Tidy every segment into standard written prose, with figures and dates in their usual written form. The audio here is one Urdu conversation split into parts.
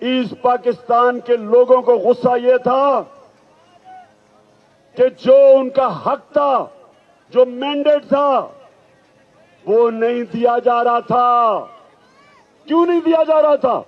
ایسٹ پاکستان کے لوگوں کو غصہ یہ تھا کہ جو ان کا حق تھا، جو مینڈیٹ تھا، وہ نہیں دیا جا رہا تھا۔ کیوں نہیں دیا جا رہا تھا؟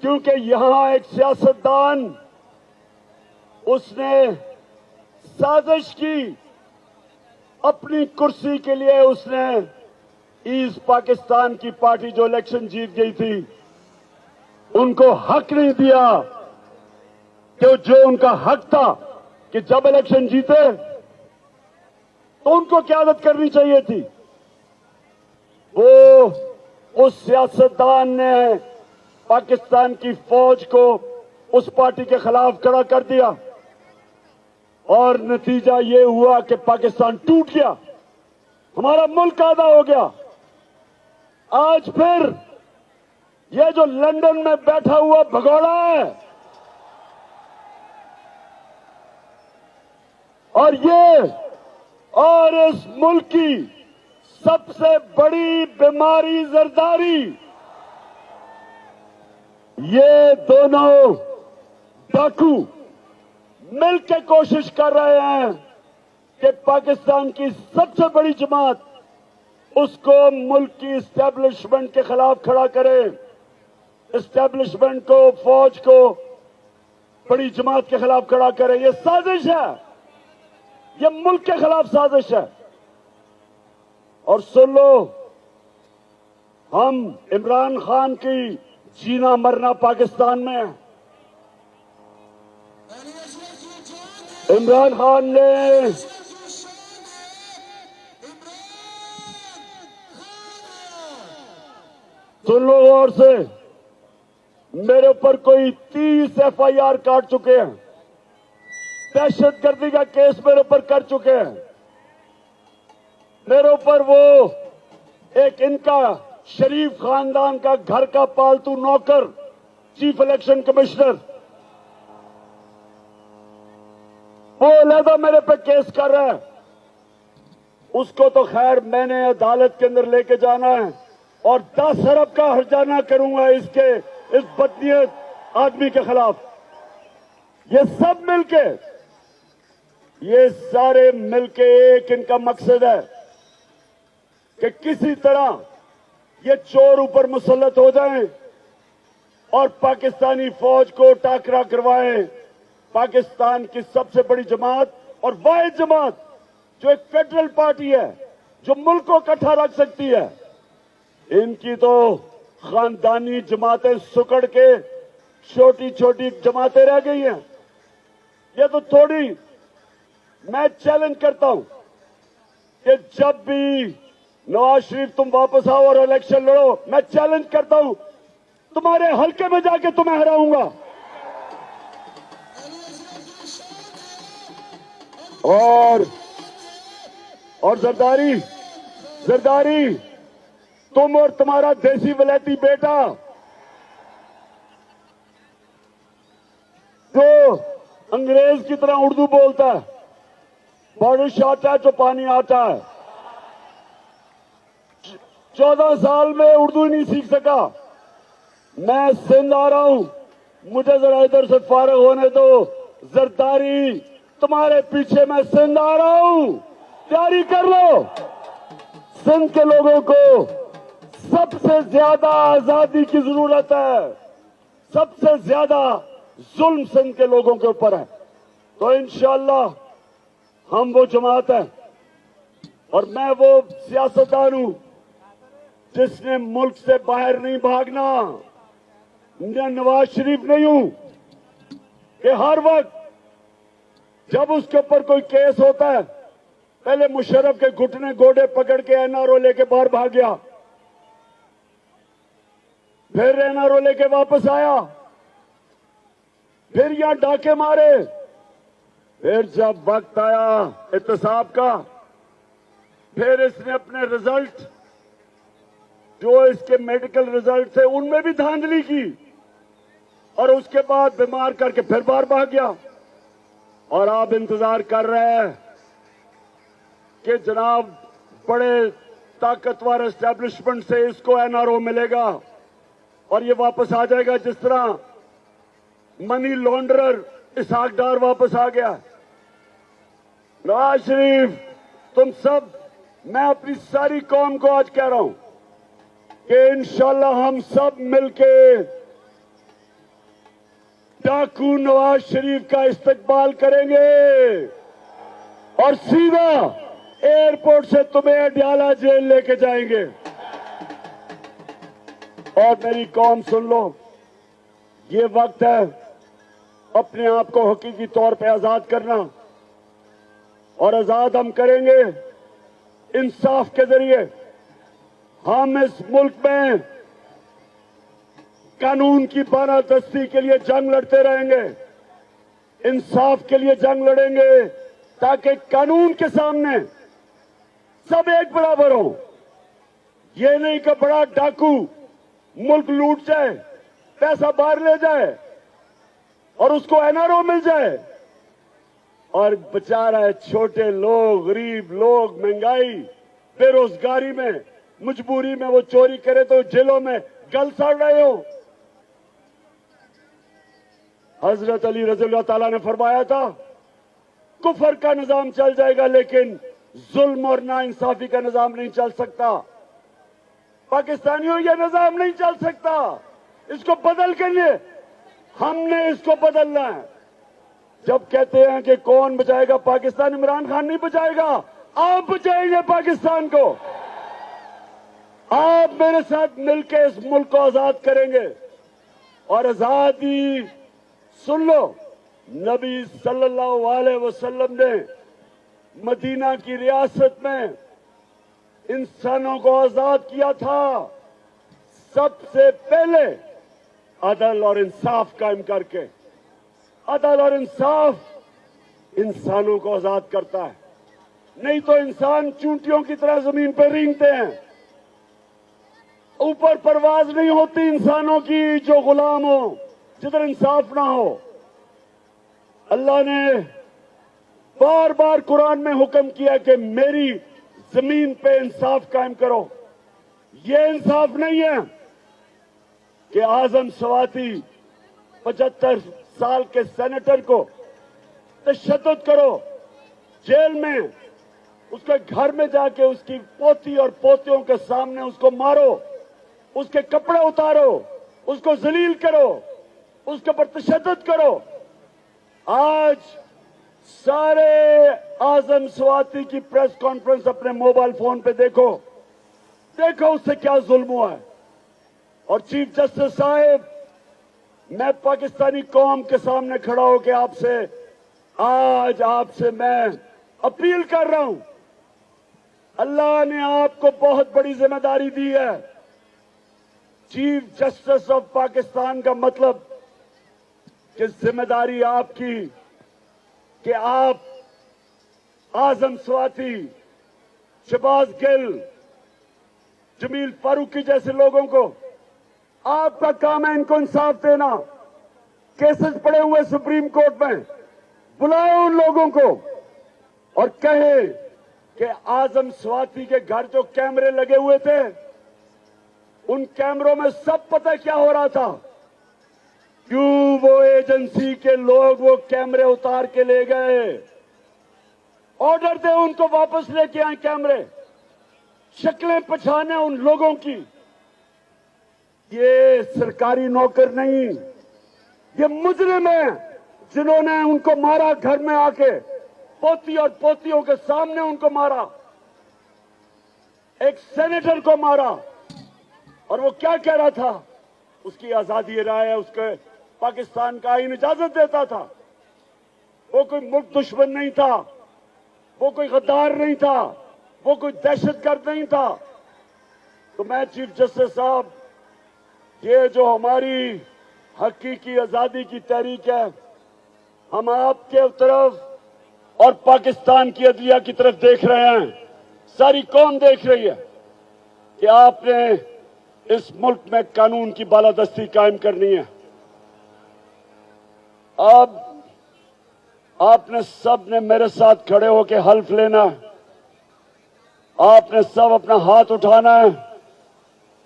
کیونکہ یہاں ایک سیاستدان، اس نے سازش کی اپنی کرسی کے لیے، اس نے ایسٹ پاکستان کی پارٹی جو الیکشن جیت گئی تھی ان کو حق نہیں دیا کہ جو ان کا حق تھا کہ جب الیکشن جیتے تو ان کو قیادت کرنی چاہیے تھی۔ وہ اس سیاستدان نے پاکستان کی فوج کو اس پارٹی کے خلاف کھڑا کر دیا اور نتیجہ یہ ہوا کہ پاکستان ٹوٹ گیا، ہمارا ملک آدھا ہو گیا۔ آج پھر یہ جو لندن میں بیٹھا ہوا بھگوڑا ہے اور اس ملک کی سب سے بڑی بیماری زرداری، یہ دونوں ڈاکو مل کے کوشش کر رہے ہیں کہ پاکستان کی سب سے بڑی جماعت اس کو ملک کی اسٹیبلشمنٹ کے خلاف کھڑا کرے، اسٹیبلشمنٹ کو، فوج کو بڑی جماعت کے خلاف کھڑا کرے۔ یہ سازش ہے، یہ ملک کے خلاف سازش ہے۔ اور سن لو، ہم عمران خان کی جینا مرنا پاکستان میں ہے۔ عمران خان نے سن لو غور سے، میرے اوپر کوئی 30 FIR کاٹ چکے ہیں، دہشت گردی کا کیس میرے اوپر کر چکے ہیں۔ میرے اوپر وہ ایک ان کا شریف خاندان کا گھر کا پالتو نوکر، چیف الیکشن کمشنر، وہ علیحدہ میرے پہ کیس کر رہا ہے۔ اس کو تو خیر میں نے عدالت کے اندر لے کے جانا ہے اور 10 ارب کا ہرجانہ کروں گا اس بدنیت آدمی کے خلاف۔ یہ سب مل کے، یہ سارے مل کے ایک ان کا مقصد ہے کہ کسی طرح یہ چور اوپر مسلط ہو جائیں اور پاکستانی فوج کو ٹاکرا کروائیں۔ پاکستان کی سب سے بڑی جماعت اور واحد جماعت جو ایک فیڈرل پارٹی ہے، جو ملک کو اکٹھا رکھ سکتی ہے، ان کی تو خاندانی جماعتیں سکڑ کے چھوٹی چھوٹی جماعتیں رہ گئی ہیں۔ یہ تو تھوڑی، میں چیلنج کرتا ہوں کہ جب بھی نواز شریف تم واپس آؤ اور الیکشن لڑو، میں چیلنج کرتا ہوں تمہارے حلقے میں جا کے تمہیں ہراؤں گا۔ اور زرداری تم اور تمہارا دیسی ولایتی بیٹا جو انگریز کی طرح اردو بولتا ہے، بارش آتا ہے تو پانی آتا ہے، 14 سال میں اردو ہی نہیں سیکھ سکا۔ میں سندھ آ رہا ہوں، مجھے ذرا ادھر سے فارغ ہونے دو۔ زرداری تمہارے پیچھے میں سندھ آ رہا ہوں، تیاری کر لو۔ سندھ کے لوگوں کو سب سے زیادہ آزادی کی ضرورت ہے، سب سے زیادہ ظلم سندھ کے لوگوں کے اوپر ہے۔ تو انشاءاللہ ہم وہ جماعت ہیں اور میں وہ سیاستدان ہوں جس نے ملک سے باہر نہیں بھاگنا۔ میں نواز شریف نہیں ہوں کہ ہر وقت جب اس کے اوپر کوئی کیس ہوتا ہے پہلے مشرف کے گھٹنے گوڑے پکڑ کے NRO لے کے باہر بھاگ گیا، پھر NRO لے کے واپس آیا، پھر یہاں ڈاکے مارے، پھر جب وقت آیا احتساب کا، پھر اس نے اپنے رزلٹ جو اس کے میڈیکل رزلٹ تھے ان میں بھی دھاندلی کی اور اس کے بعد بیمار کر کے پھر باہر بھاگ گیا۔ اور آپ انتظار کر رہے ہیں کہ جناب بڑے طاقتور اسٹیبلشمنٹ سے اس کو NRO ملے گا۔ اور یہ واپس آ جائے گا جس طرح منی لانڈرر اسحاق ڈار واپس آ گیا. نواز شریف، تم سب، میں اپنی ساری قوم کو آج کہہ رہا ہوں کہ انشاءاللہ ہم سب مل کے ڈاکو نواز شریف کا استقبال کریں گے اور سیدھا ایئرپورٹ سے تمہیں اڈیالہ جیل لے کے جائیں گے. اور میری قوم سن لو، یہ وقت ہے اپنے آپ کو حقیقی طور پہ آزاد کرنا، اور آزاد ہم کریں گے انصاف کے ذریعے. ہم اس ملک میں قانون کی بالادستی کے لیے جنگ لڑتے رہیں گے، انصاف کے لیے جنگ لڑیں گے تاکہ قانون کے سامنے سب ایک برابر ہوں. یہ نہیں کہ بڑا ڈاکو ملک لوٹ جائے، پیسہ باہر لے جائے اور اس کو این آر او مل جائے، اور بیچارہ چھوٹے لوگ، غریب لوگ مہنگائی، بے روزگاری میں، مجبوری میں وہ چوری کرے تو جیلوں میں گل سڑ رہے ہو. حضرت علی رضی اللہ تعالیٰ نے فرمایا تھا کفر کا نظام چل جائے گا لیکن ظلم اور ناانصافی کا نظام نہیں چل سکتا. پاکستانیوں، یہ نظام نہیں چل سکتا. اس کو بدل کے لیے ہم نے اس کو بدلنا ہے. جب کہتے ہیں کہ کون بچائے گا پاکستان، عمران خان نہیں بچائے گا، آپ بچائیں گے پاکستان کو. آپ میرے ساتھ مل کے اس ملک کو آزاد کریں گے. اور آزادی سن لو، نبی صلی اللہ علیہ وسلم نے مدینہ کی ریاست میں انسانوں کو آزاد کیا تھا سب سے پہلے عدل اور انصاف قائم کر کے. عدل اور انصاف انسانوں کو آزاد کرتا ہے، نہیں تو انسان چونٹیوں کی طرح زمین پہ رینگتے ہیں. اوپر پرواز نہیں ہوتی انسانوں کی جو غلام ہو، جدھر انصاف نہ ہو. اللہ نے بار بار قرآن میں حکم کیا کہ میری زمین پہ انصاف قائم کرو. یہ انصاف نہیں ہے کہ اعظم سواتی 75 سال کے سینیٹر کو تشدد کرو، جیل میں اس کے گھر میں جا کے اس کی پوتی اور پوتیوں کے سامنے اس کو مارو، اس کے کپڑے اتارو، اس کو ذلیل کرو، اس کے اوپر تشدد کرو. آج سارے اعظم سواتی کی پریس کانفرنس اپنے موبائل فون پہ دیکھو اس سے کیا ظلم ہوا ہے. اور چیف جسٹس صاحب، میں پاکستانی قوم کے سامنے کھڑا ہو کے آج آپ سے میں اپیل کر رہا ہوں. اللہ نے آپ کو بہت بڑی ذمہ داری دی ہے. چیف جسٹس آف پاکستان کا مطلب کہ ذمہ داری آپ کی کہ آپ اعظم سواتی، شہباز گل، جمیل فاروقی جیسے لوگوں کو، آپ کا کام ہے ان کو انصاف دینا. کیسز پڑے ہوئے سپریم کورٹ میں، بلائے ان لوگوں کو اور کہے کہ اعظم سواتی کے گھر جو کیمرے لگے ہوئے تھے، ان کیمروں میں سب پتہ کیا ہو رہا تھا. کیوں وہ ایجنسی کے لوگ وہ کیمرے اتار کے لے گئے. آرڈر دے ان کو واپس لے کے آئیں کیمرے، شکلیں پہچانے ان لوگوں کی. یہ سرکاری نوکر نہیں، یہ مجرم ہیں جنہوں نے ان کو مارا، گھر میں آ کے پوتی اور پوتیوں کے سامنے ان کو مارا. ایک سینیٹر کو مارا، اور وہ کیا کہہ رہا تھا؟ اس کی آزادی رائے ہے، اس کے پاکستان کا آئین اجازت دیتا تھا. وہ کوئی ملک دشمن نہیں تھا، وہ کوئی غدار نہیں تھا، وہ کوئی دہشت گرد نہیں تھا. تو میں چیف جسٹس صاحب، یہ جو ہماری حقیقی آزادی کی تحریک ہے، ہم آپ کے طرف اور پاکستان کی عدلیہ کی طرف دیکھ رہے ہیں، ساری قوم دیکھ رہی ہے کہ آپ نے اس ملک میں قانون کی بالادستی قائم کرنی ہے. اب آپ نے سب نے میرے ساتھ کھڑے ہو کے حلف لینا ہے. آپ نے سب اپنا ہاتھ اٹھانا ہے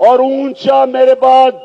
اور اونچا میرے بعد